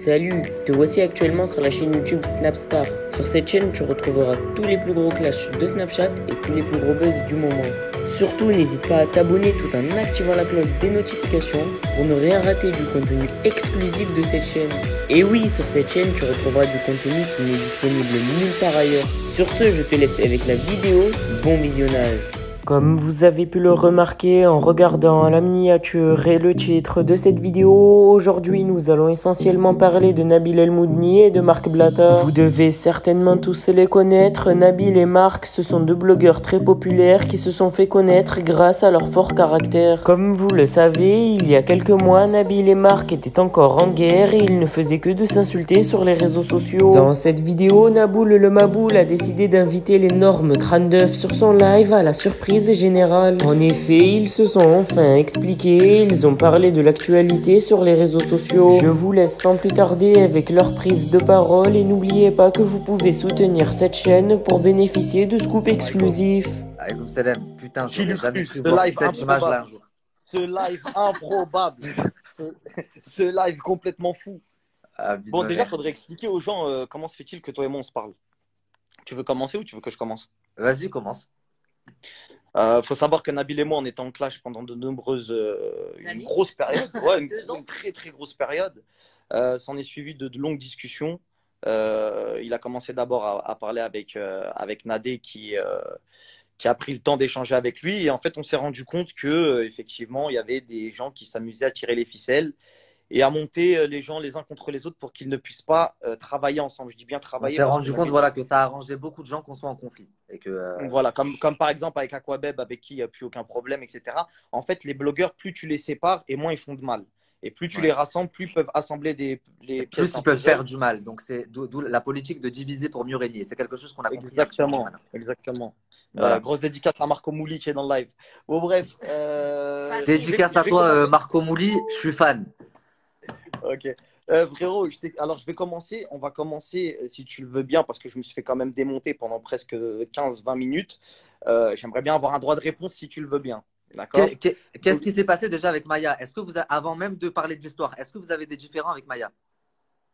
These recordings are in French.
Salut, te voici actuellement sur la chaîne YouTube Snapstar. Sur cette chaîne, tu retrouveras tous les plus gros clashs de Snapchat et tous les plus gros buzz du moment. Surtout, n'hésite pas à t'abonner tout en activant la cloche des notifications pour ne rien rater du contenu exclusif de cette chaîne. Et oui, sur cette chaîne, tu retrouveras du contenu qui n'est disponible nulle part ailleurs. Sur ce, je te laisse avec la vidéo. Bon visionnage. Comme vous avez pu le remarquer en regardant la miniature et le titre de cette vidéo, aujourd'hui nous allons essentiellement parler de Nabil El Moudni et de Marc Blatter. Vous devez certainement tous les connaître, Nabil et Marc, ce sont deux blogueurs très populaires qui se sont fait connaître grâce à leur fort caractère. Comme vous le savez, il y a quelques mois, Nabil et Marc étaient encore en guerre et ils ne faisaient que de s'insulter sur les réseaux sociaux. Dans cette vidéo, Naboul le Maboul a décidé d'inviter l'énorme crâne d'œuf sur son live à la surprise générale. En effet, ils se sont enfin expliqués, ils ont parlé de l'actualité sur les réseaux sociaux. Je vous laisse sans plus tarder avec leur prise de parole et n'oubliez pas que vous pouvez soutenir cette chaîne pour bénéficier de scoops exclusifs. Aïkoum salam, putain, Qui l'eût j'aurais jamais cru, cru ce voir live cette image-là un improbable. jour. Ce live improbable. ce live complètement fou. Ah, vite Bon, ma déjà, mère. il faudrait expliquer aux gens comment se fait-il que toi et moi on se parle. Tu veux commencer ou tu veux que je commence? Vas-y, commence. Faut savoir que Nabil et moi, on était en clash pendant de nombreuses, une Années. grosse période, ouais, Deux ans. une très très grosse période. S'en est suivi de longues discussions. Il a commencé d'abord à parler avec Nadé qui a pris le temps d'échanger avec lui. Et en fait, on s'est rendu compte que effectivement, il y avait des gens qui s'amusaient à tirer les ficelles et à monter les gens les uns contre les autres pour qu'ils ne puissent pas travailler ensemble. Je dis bien On travailler s'est parce rendu que compte voilà, que ça arrangeait beaucoup de gens qu'on soit en conflit. Et que, voilà, comme par exemple avec Aquabeb, avec qui il n'y a plus aucun problème, etc. En fait, les blogueurs, plus tu les sépares et moins ils font de mal. Et plus tu Ouais. les rassembles, plus ils peuvent assembler les plus pièces ils un peuvent puzzle. faire du mal. Donc, c'est d'où la politique de diviser pour mieux régner. C'est quelque chose qu'on a compris. Exactement, exactement. Voilà. Grosse dédicace à Marco Mouli qui est dans le live. Bon, bref. Dédicace à toi, Marco Mouli, je suis fan. Ok. Frérot, alors je vais commencer. On va commencer, si tu le veux bien, parce que je me suis fait quand même démonter pendant presque 15-20 minutes. J'aimerais bien avoir un droit de réponse si tu le veux bien. D'accord? Qu'est-ce qui s'est passé déjà avec Maya? Est-ce que vous, avant même de parler de l'histoire, est-ce que vous avez des différends avec Maya?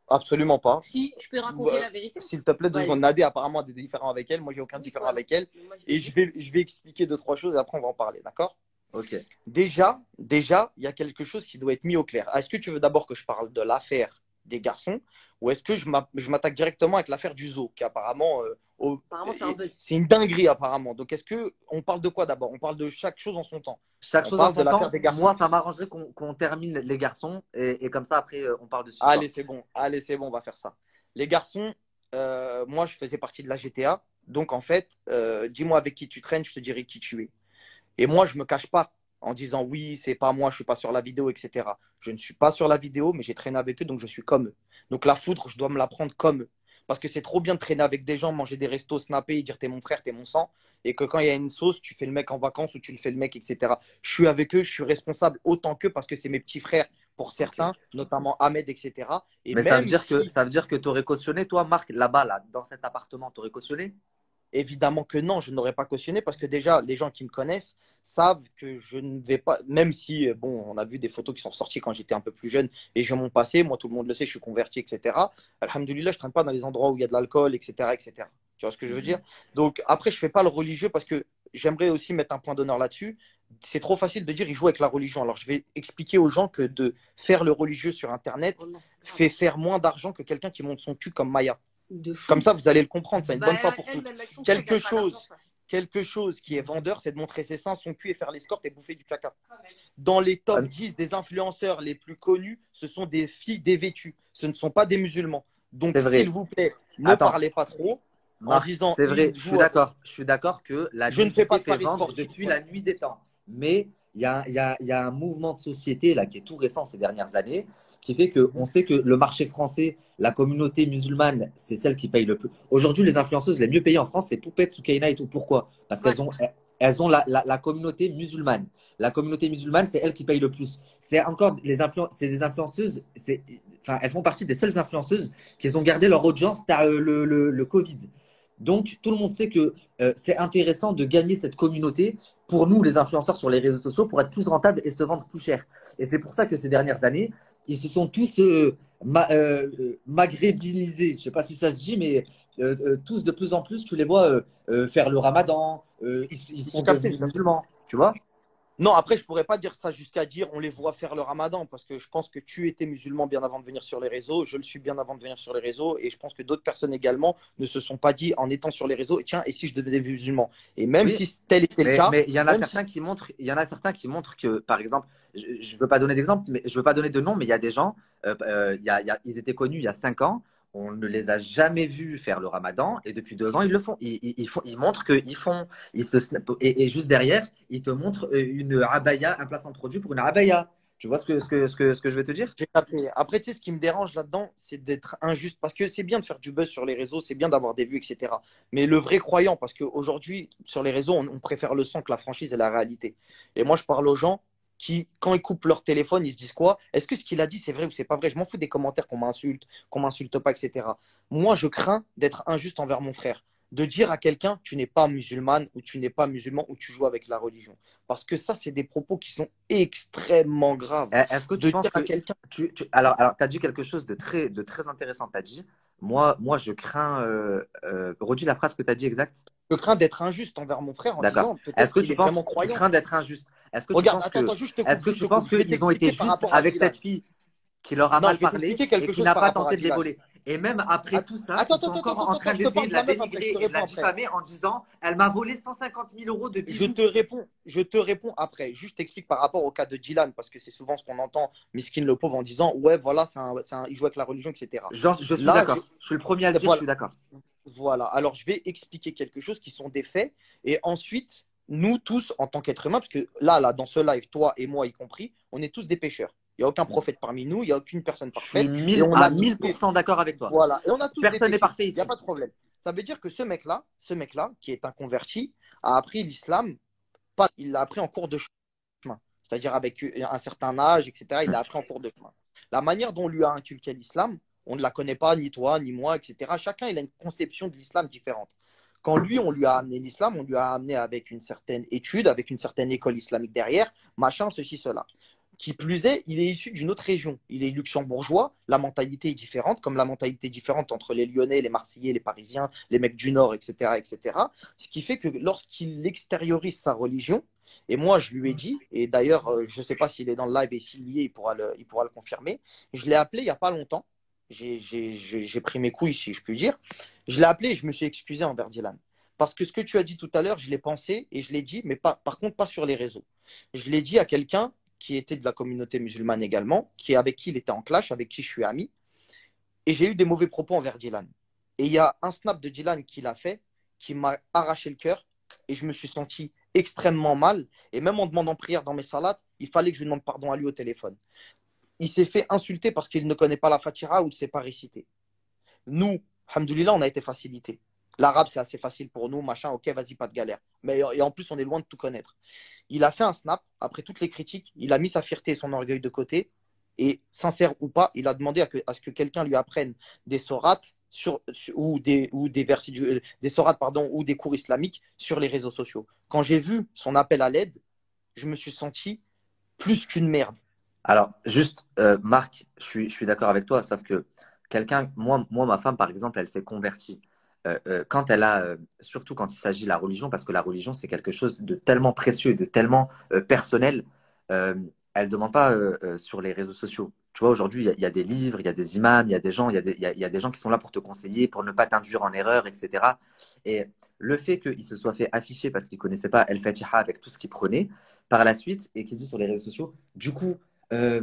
Absolument pas. Si, je peux raconter la vérité. S'il te plaît, deux Ouais. secondes. Nadé apparemment a des différends avec elle. Moi, j'ai aucun différent avec elle. Moi, Et je vais expliquer deux, trois choses et après, on va en parler. D'accord? Ok. Déjà, il y a quelque chose qui doit être mis au clair. Est-ce que tu veux d'abord que je parle de l'affaire des garçons ou est-ce que je m'attaque directement avec l'affaire du zoo qui apparemment, Apparemment, c'est un buzz. c'est une dinguerie apparemment. Donc, est-ce que on parle de quoi d'abord? On parle de chaque chose en son temps. Chaque On chose en parle son de l'affaire temps. des garçons. Moi, ça m'arrangerait qu'on termine les garçons et comme ça, après, on parle de ce Allez, c'est bon. On va faire ça. Les garçons, moi, je faisais partie de la GTA. Donc, en fait, dis-moi avec qui tu traînes, je te dirai qui tu es. Et moi, je ne me cache pas en disant oui, c'est pas moi, je ne suis pas sur la vidéo, etc. Je ne suis pas sur la vidéo, mais j'ai traîné avec eux, donc je suis comme eux. Donc, la foudre, je dois me la prendre comme eux. Parce que c'est trop bien de traîner avec des gens, manger des restos, snapper et dire t'es mon frère, t'es mon sang. Et que quand il y a une sauce, tu fais le mec en vacances ou tu le fais le mec, etc. Je suis avec eux, je suis responsable autant qu'eux parce que c'est mes petits frères pour certains, notamment Ahmed, etc. Et Mais même ça veut dire que tu aurais cautionné, toi, Marc, là-bas, là, dans cet appartement, tu aurais cautionné? évidemment que non, je n'aurais pas cautionné parce que déjà, les gens qui me connaissent savent que je ne vais pas, même si, bon, on a vu des photos qui sont sorties quand j'étais un peu plus jeune et je m'en passé, moi tout le monde le sait, je suis converti, etc. Alhamdoulilah, je ne traîne pas dans les endroits où il y a de l'alcool, etc., etc. Tu vois ce que je veux dire? Donc après, je ne fais pas le religieux parce que j'aimerais aussi mettre un point d'honneur là-dessus. C'est trop facile de dire il joue avec la religion. Alors je vais expliquer aux gens que de faire le religieux sur Internet Oh non, c'est grave. fait faire moins d'argent que quelqu'un qui monte son cul comme Maya. De fou. Comme ça, vous allez le comprendre, c'est une Bah, bonne fois pour elle, toutes. même avec son Quelque cul, elle gagne pas chose. d'argent, de toute façon. Quelque chose qui est vendeur, c'est de montrer ses seins, son cul et faire l'escorte et bouffer du caca. Dans les top 10 des influenceurs les plus connus, ce sont des filles dévêtues. Ce ne sont pas des musulmans. Donc, C'est vrai. s'il vous plaît, ne Attends. parlez pas trop en Marc, disant. c'est vrai, il je joue suis d'accord. Je suis d'accord que la Je ne fais pas de nudité fait paris vendre sportifs. depuis la nuit des temps. Mais il y a un mouvement de société là, qui est tout récent ces dernières années, qui fait qu'on sait que le marché français, la communauté musulmane, c'est celle qui paye le plus. Aujourd'hui, les influenceuses les mieux payées en France, c'est Poupette, Soukaina et tout. Pourquoi? Parce Ouais. elles ont la communauté musulmane. La communauté musulmane, c'est elle qui paye le plus. C'est encore c'est des influenceuses, enfin, elles font partie des seules influenceuses qui ont gardé leur audience le Covid. Donc, tout le monde sait que c'est intéressant de gagner cette communauté pour nous, les influenceurs sur les réseaux sociaux, pour être plus rentables et se vendre plus cher. Et c'est pour ça que ces dernières années, ils se sont tous maghrébinisés, je ne sais pas si ça se dit, mais tous de plus en plus, tu les vois faire le ramadan, ils J'ai sont capté, devenus j'ai capté. musulmans, tu vois? Non, après, je pourrais pas dire ça jusqu'à dire on les voit faire le ramadan, parce que je pense que tu étais musulman bien avant de venir sur les réseaux, je le suis bien avant de venir sur les réseaux, et je pense que d'autres personnes également ne se sont pas dit en étant sur les réseaux, et tiens, et si je devenais musulman? Et même Oui, si tel était le cas, mais il y en a même si certains qui montrent, il y en a certains qui montrent que, par exemple, je veux pas donner d'exemple, mais je veux pas donner de nom, mais il y a des gens, ils étaient connus il y a 5 ans, on ne les a jamais vus faire le Ramadan, et depuis 2 ans, ils le font. Ils montrent qu'ils font, et juste derrière, ils te montrent une abaya, un placement de produit pour une abaya. Tu vois ce que je veux te dire? j'ai capté. Après, tu sais, ce qui me dérange là-dedans, c'est d'être injuste. Parce que c'est bien de faire du buzz sur les réseaux, c'est bien d'avoir des vues, etc. Mais le vrai croyant, parce qu'aujourd'hui, sur les réseaux, on préfère le son que la franchise et la réalité. Et moi, je parle aux gens qui, quand ils coupent leur téléphone, ils se disent quoi? Est-ce que ce qu'il a dit, c'est vrai ou c'est pas vrai? Je m'en fous des commentaires qu'on m'insulte pas, etc. Moi, je crains d'être injuste envers mon frère. De dire à quelqu'un, tu n'es pas musulmane ou tu n'es pas musulman ou tu joues avec la religion. Parce que ça, c'est des propos qui sont extrêmement graves Est-ce que tu de dire penses à que quelqu'un. alors tu as dit quelque chose de très intéressant. Tu as dit, moi, je crains. Redis la phrase que tu as dit exact. Je crains d'être injuste envers mon frère en D'accord. disant peut-être Est-ce que qu'il tu est vraiment penses, tu croyant. crains d'être injuste? Est-ce que tu Regarde, penses attends, que, attends, juste je te est-ce coupe, que juste tu je te coupe. penses Je vais qu'ils ont été t'expliquer par justes rapport à avec Dylan. cette fille qui leur a Non, mal je vais parlé t'expliquer et quelque qui chose n'a par pas rapport à tenté de les Dylan. voler? Et même après tout ça, Attends, ils attends, sont attends, encore attends, en attends, train je te d'essayer parle de de la la meuf après, je dénigrer te et de la réponds après. diffamer en disant, elle m'a volé 150 000 euros de Je bijoux. te réponds, je te réponds après. Juste t'explique par rapport au cas de Dylan, parce que c'est souvent ce qu'on entend, Miskin le pauvre, en disant ouais, voilà, il joue avec la religion, etc. Je suis Là, d'accord. Je suis le premier à le dire, je voilà, suis d'accord. voilà. Alors, je vais expliquer quelque chose qui sont des faits. Et ensuite, nous tous, en tant qu'êtres humains, parce que là, dans ce live, toi et moi y compris, on est tous des pécheurs. Il n'y a aucun prophète parmi nous, il n'y a aucune personne Je suis parfaite. Et on à a tous des, 1000% d'accord avec toi. voilà. Et on a tous des Personne n'est péchés. parfait Il n'y a ici. pas de problème. Ça veut dire que ce mec-là, qui est un converti, a appris l'islam, pas, il l'a appris en cours de chemin. C'est-à-dire avec un certain âge, etc. Il l'a appris en cours de chemin. La manière dont on lui a inculqué l'islam, on ne la connaît pas, ni toi, ni moi, etc. Chacun, il a une conception de l'islam différente. Quand lui, on lui a amené l'islam, on lui a amené avec une certaine étude, avec une certaine école islamique derrière, machin, ceci, cela. Qui plus est, il est issu d'une autre région. Il est luxembourgeois, la mentalité est différente, comme la mentalité est différente entre les Lyonnais, les Marseillais, les Parisiens, les mecs du Nord, etc., etc. Ce qui fait que lorsqu'il extériorise sa religion, et moi je lui ai dit, et d'ailleurs je ne sais pas s'il est dans le live et s'il y est, il pourra le confirmer, je l'ai appelé il n'y a pas longtemps, j'ai pris mes couilles si je puis dire, je l'ai appelé et je me suis excusé envers Dylan. Parce que ce que tu as dit tout à l'heure, je l'ai pensé et je l'ai dit, mais pas, par contre pas sur les réseaux. Je l'ai dit à quelqu'un qui était de la communauté musulmane également, avec qui il était en clash, avec qui je suis ami, et j'ai eu des mauvais propos envers Dylan. Et il y a un snap de Dylan qu'il a fait qui m'a arraché le cœur et je me suis senti extrêmement mal. Et même en demandant prière dans mes salades, il fallait que je lui demande pardon à lui au téléphone. Il s'est fait insulter parce qu'il ne connaît pas la Fatira ou il ne sait pas réciter. Nous, alhamdoulilah, on a été facilité. L'arabe, c'est assez facile pour nous, machin, ok, vas-y, pas de galère. Mais et en plus, on est loin de tout connaître. Il a fait un snap, après toutes les critiques, il a mis sa fierté et son orgueil de côté, et sincère ou pas, il a demandé à ce que quelqu'un lui apprenne des sourates ou des versets des sourates, pardon, ou des cours islamiques sur les réseaux sociaux. Quand j'ai vu son appel à l'aide, je me suis senti plus qu'une merde. Alors, juste, Marc, je suis d'accord avec toi, sauf que moi, ma femme, par exemple, elle s'est convertie. Quand surtout quand il s'agit de la religion, parce que la religion, c'est quelque chose de tellement précieux, de tellement personnel, euh, elle ne demande pas sur les réseaux sociaux. Tu vois, aujourd'hui, il y a des livres, il y a des imams, il y a des gens, il y a des gens qui sont là pour te conseiller, pour ne pas t'induire en erreur, etc. Et le fait qu'il se soit fait afficher parce qu'il ne connaissait pas El Fatiha avec tout ce qu'il prenait, par la suite, et qu'il dit sur les réseaux sociaux, du coup, euh,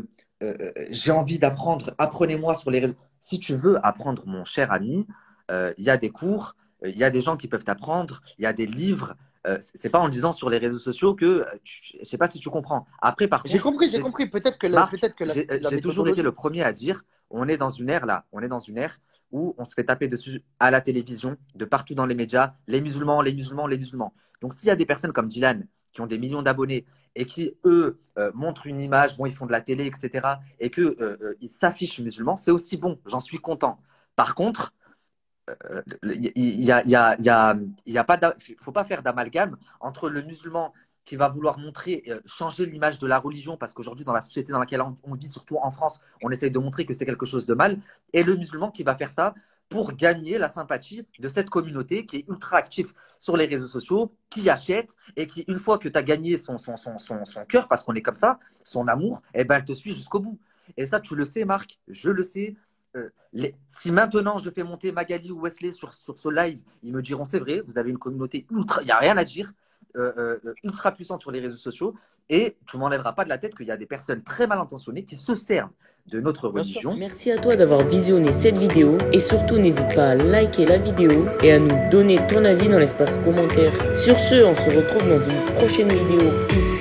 j'ai envie d'apprendre, apprenez-moi sur les réseaux. Si tu veux apprendre, mon cher ami, il y a des cours, il y a des gens qui peuvent t'apprendre, il y a des livres. C'est pas en disant sur les réseaux sociaux que, je sais pas si tu comprends. Après, par J'ai contre, compris, j'ai compris. Peut-être que Marc, la j'ai toujours été méthodologie. le premier à dire, on est dans une ère là, on est dans une ère où on se fait taper dessus à la télévision, de partout dans les médias, les musulmans, les musulmans, les musulmans. Donc s'il y a des personnes comme Dylan qui ont des millions d'abonnés et qui, eux, montrent une image, bon, ils font de la télé, etc., et qu'ils ils s'affichent musulmans, c'est aussi bon, j'en suis content. Par contre, il y a pas, faut pas faire d'amalgame entre le musulman qui va vouloir montrer, changer l'image de la religion, parce qu'aujourd'hui, dans la société dans laquelle on vit, surtout en France, on essaye de montrer que c'est quelque chose de mal, et le musulman qui va faire ça pour gagner la sympathie de cette communauté qui est ultra active sur les réseaux sociaux, qui achète et qui, une fois que tu as gagné son cœur, parce qu'on est comme ça, son amour, eh ben, elle te suit jusqu'au bout. Et ça, tu le sais, Marc, je le sais. Si maintenant je fais monter Magali ou Wesley sur ce live, ils me diront c'est vrai, vous avez une communauté ultra, il n'y a rien à dire, ultra puissante sur les réseaux sociaux, et tu ne m'enlèveras pas de la tête qu'il y a des personnes très mal intentionnées qui se servent de notre religion. Merci à toi d'avoir visionné cette vidéo et surtout n'hésite pas à liker la vidéo et à nous donner ton avis dans l'espace commentaire. Sur ce, on se retrouve dans une prochaine vidéo. Peace.